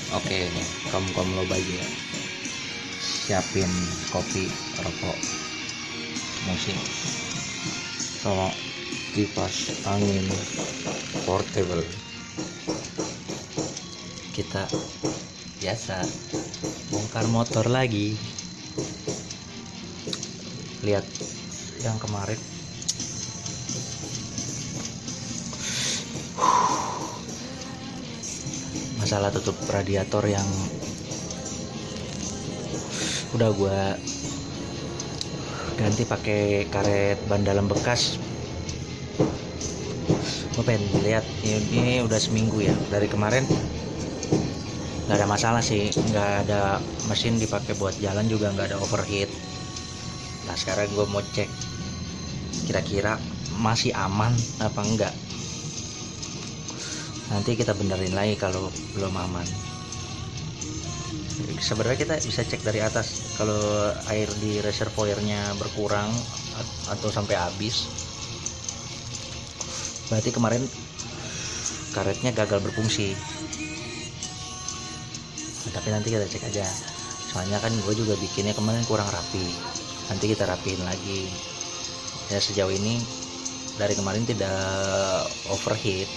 Oke, kamu lo baju ya. Siapin kopi, rokok, musik, sama kipas angin portable. Kita biasa bongkar motor lagi. Lihat yang kemarin. Masalah tutup radiator yang udah gua ganti pakai karet ban dalam bekas. Gue pengen lihat ini udah seminggu ya dari kemarin, nggak ada masalah sih, nggak ada mesin dipakai buat jalan juga nggak ada overheat. Nah sekarang gue mau cek kira-kira masih aman apa enggak. Nanti kita benerin lagi kalau belum aman. Sebenarnya kita bisa cek dari atas, kalau air di reservoirnya berkurang atau sampai habis, berarti kemarin karetnya gagal berfungsi. Nah, tapi nanti kita cek aja, soalnya kan gue juga bikinnya kemarin kurang rapi. Nanti kita rapiin lagi. Ya sejauh ini dari kemarin tidak overheat.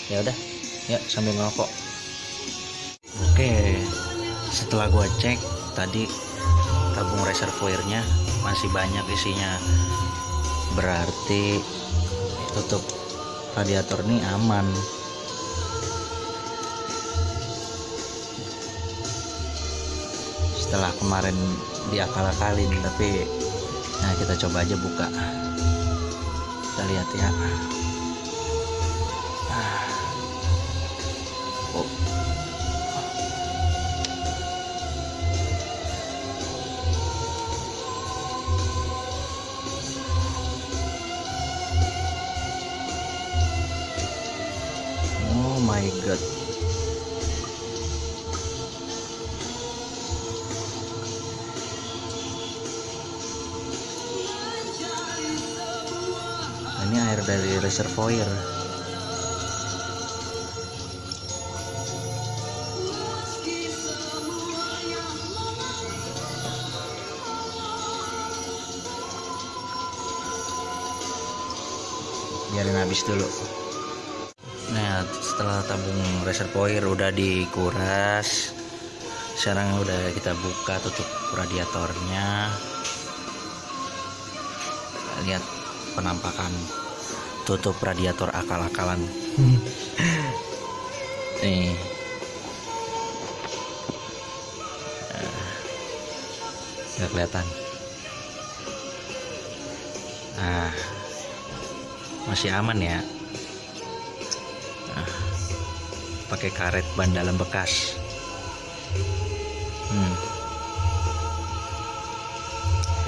Ya udah, ya sambil ngerokok. Oke, setelah gua cek tadi tabung reservoirnya masih banyak isinya, berarti tutup radiator ini aman. Setelah kemarin diakal-akalin, tapi nah kita coba aja buka. Kita lihat ya. Oh. Oh my god. Ini air dari reservoir. Biarin habis dulu. Nah setelah tabung reservoir udah dikuras, sekarang udah kita buka tutup radiatornya. Lihat penampakan tutup radiator akal-akalan. Nih nggak kelihatan. Nah masih aman ya. Nah, pakai karet ban dalam bekas.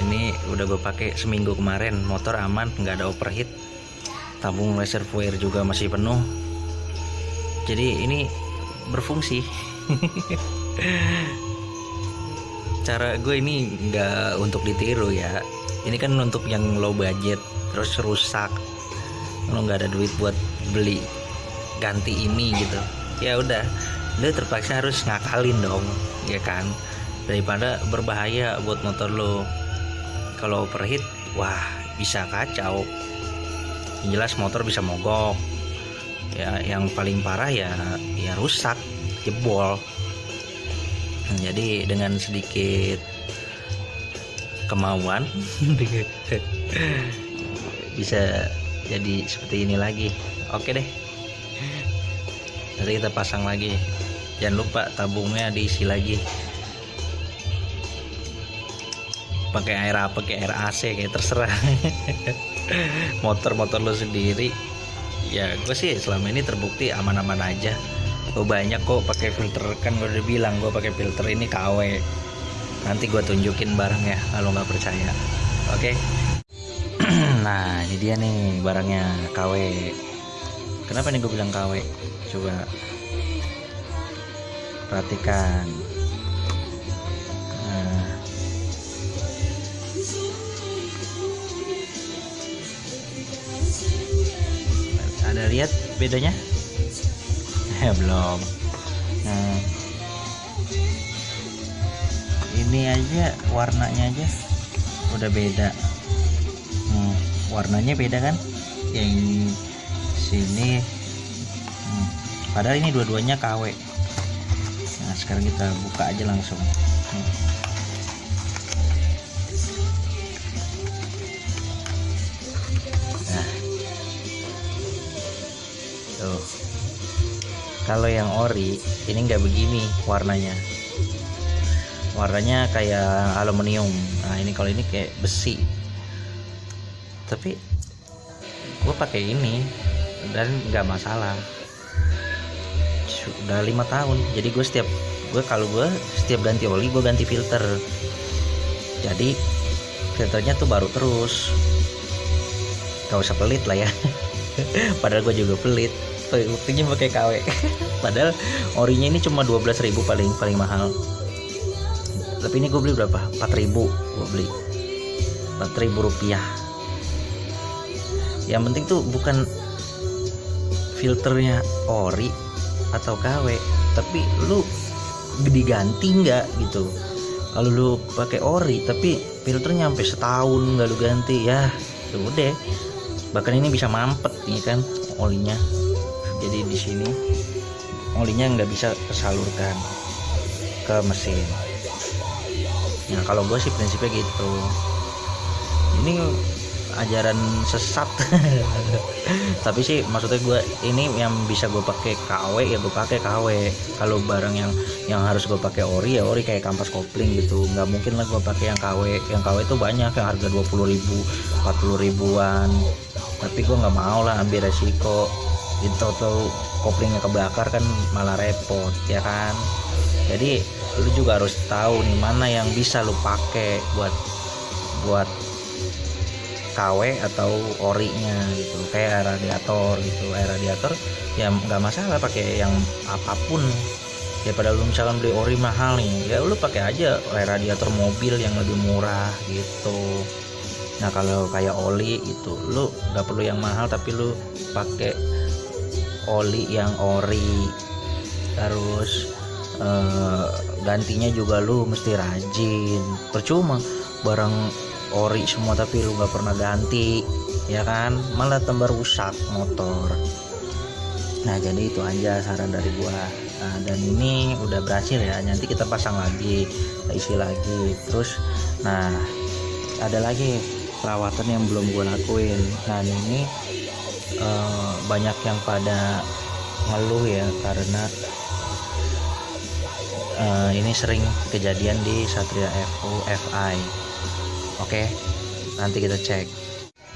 Ini udah gue pakai seminggu kemarin, motor aman, nggak ada overheat, tabung reservoir juga masih penuh, jadi ini berfungsi. Cara gue ini nggak untuk ditiru ya, ini kan untuk yang low budget terus rusak, lo nggak ada duit buat beli ganti ini gitu, ya udah lo terpaksa harus ngakalin dong, ya kan, daripada berbahaya buat motor lo. Kalau overheat, wah bisa kacau. Yang jelas motor bisa mogok. Ya, yang paling parah ya rusak, jebol. Jadi dengan sedikit kemauan bisa jadi seperti ini lagi. Oke deh. Nanti kita pasang lagi. Jangan lupa tabungnya diisi lagi. Pakai air apa, pakai air AC kayak terserah. Motor lo sendiri ya. Gue sih selama ini terbukti aman-aman aja. Gue banyak kok pakai filter, kan gue udah bilang gue pakai filter ini KW. Nanti gue tunjukin barangnya kalau nggak percaya. Oke. Nah ini dia nih barangnya, KW. Kenapa nih gue bilang KW? Coba perhatikan. Ada lihat bedanya? Belum. ini aja warnanya aja udah beda. Warnanya beda kan, yang sini padahal ini dua-duanya KW. Nah sekarang kita buka aja langsung. Nah tuh, kalau yang ori ini nggak begini warnanya kayak aluminium. Nah ini kalau ini kayak besi, tapi gue pakai ini dan nggak masalah. Sudah 5 tahun, jadi gue setiap ganti oli gue ganti filter, jadi filternya tuh baru terus. Gak usah pelit lah ya. Padahal gue juga pelit, buktinya pakai KW. Padahal orinya ini cuma 12.000 paling mahal, tapi ini gue beli berapa? 4.000 gue beli, 4.000 rupiah. Yang penting tuh bukan filternya ori atau KW, tapi lu diganti nggak gitu. Kalau lu pakai ori tapi filternya sampai setahun nggak lu ganti, ya udah, bahkan ini bisa mampet nih kan olinya. Jadi di sini olinya nggak bisa tersalurkan ke mesin. Nah kalau gue sih prinsipnya gitu. Ini ajaran sesat. Tapi sih maksudnya gue ini yang bisa gue pakai KW ya gue pakai KW. Kalau barang yang harus gue pakai ori ya ori, kayak kampas kopling gitu. Nggak mungkin lah gue pakai yang KW. Yang KW itu banyak yang harga 20.000, 40 ribuan. Tapi gue nggak mau lah ambil resiko itu, atau koplingnya kebakar kan malah repot ya kan. Jadi lu juga harus tahu nih mana yang bisa lu pakai buat KW atau orinya gitu. Kayak radiator gitu, radiator ya nggak masalah pakai yang apapun. Daripada lu misalkan beli ori mahal nih, ya lu pakai aja radiator mobil yang lebih murah gitu. Nah kalau kayak oli itu lu nggak perlu yang mahal, tapi lu pakai oli yang ori. Terus gantinya juga lu mesti rajin. Percuma barang ori semua tapi lu nggak pernah ganti, ya kan, malah tambah rusak motor. Nah jadi itu aja saran dari gua. Nah, dan ini udah berhasil ya, nanti kita pasang lagi, kita isi lagi terus. Nah ada lagi perawatan yang belum gua lakuin. Nah ini banyak yang pada ngeluh ya, karena ini sering kejadian di Satria FO FI. Oke, nanti kita cek.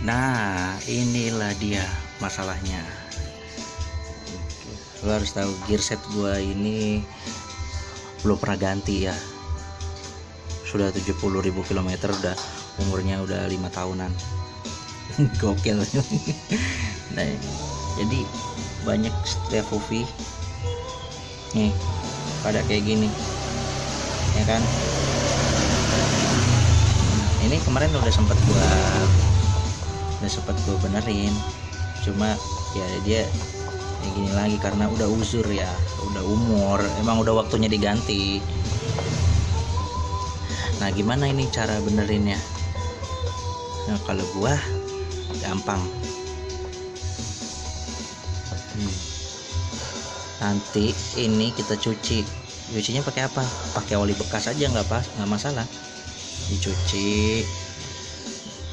Nah inilah dia masalahnya. Lo harus tahu gearset gua ini belum pernah ganti ya. Sudah 70.000 km, udah umurnya udah 5 tahunan. Gokil. Nah, jadi banyak setiap Fufi nih pada kayak gini ya kan. Ini kemarin udah sempet gua benerin, cuma ya dia kayak gini lagi karena udah uzur ya, udah umur, emang udah waktunya diganti. Nah gimana ini cara benerinnya? Nah kalau gua gampang. Nanti ini kita cucinya pakai apa? Pakai oli bekas aja, nggak masalah.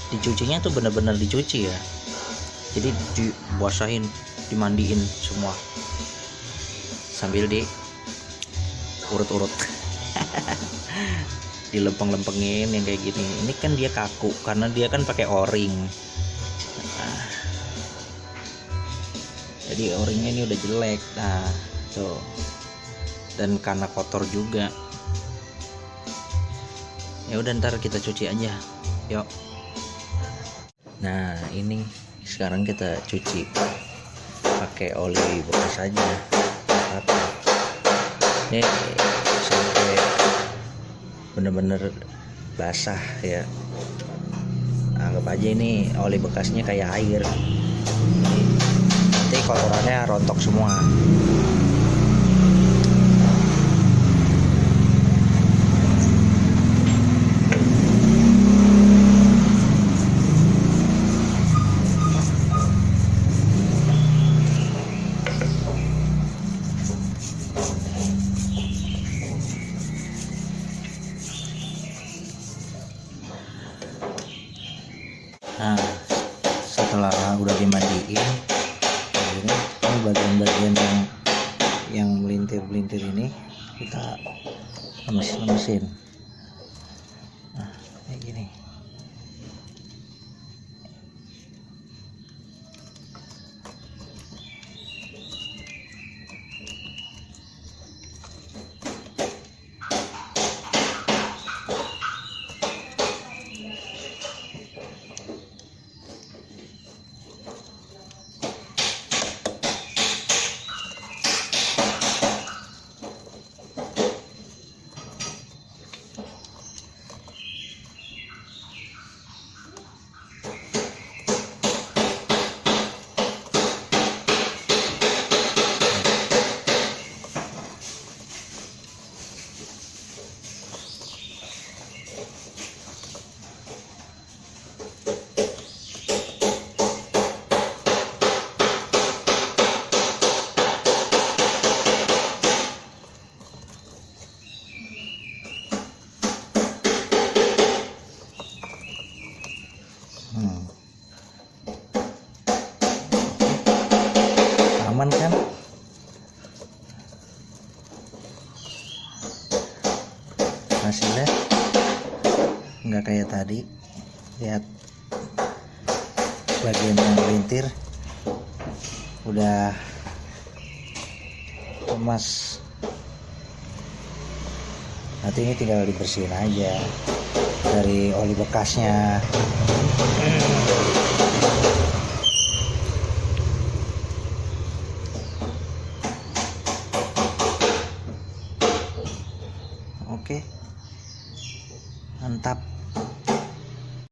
Dicucinya tuh bener-bener dicuci ya, jadi dibasahin, dimandiin semua sambil diurut-urut. Dilempeng-lempengin yang kayak gini. Ini kan dia kaku karena dia kan pakai o-ring. Nah, jadi o-ringnya ini udah jelek. Nah tuh, dan karena kotor juga. Ya udah ntar kita cuci aja, yuk. Nah ini sekarang kita cuci pakai oli bekas aja. Ini sampai bener-bener basah ya. Anggap aja ini oli bekasnya kayak air. Nanti kotorannya rontok semua. kita lemes-lemesin. Nah, kayak gini. Aman kan? Hasilnya nggak kayak tadi. Lihat bagian yang melintir udah lemas. Nanti ini tinggal dibersihin aja dari oli bekasnya. Oke, mantap.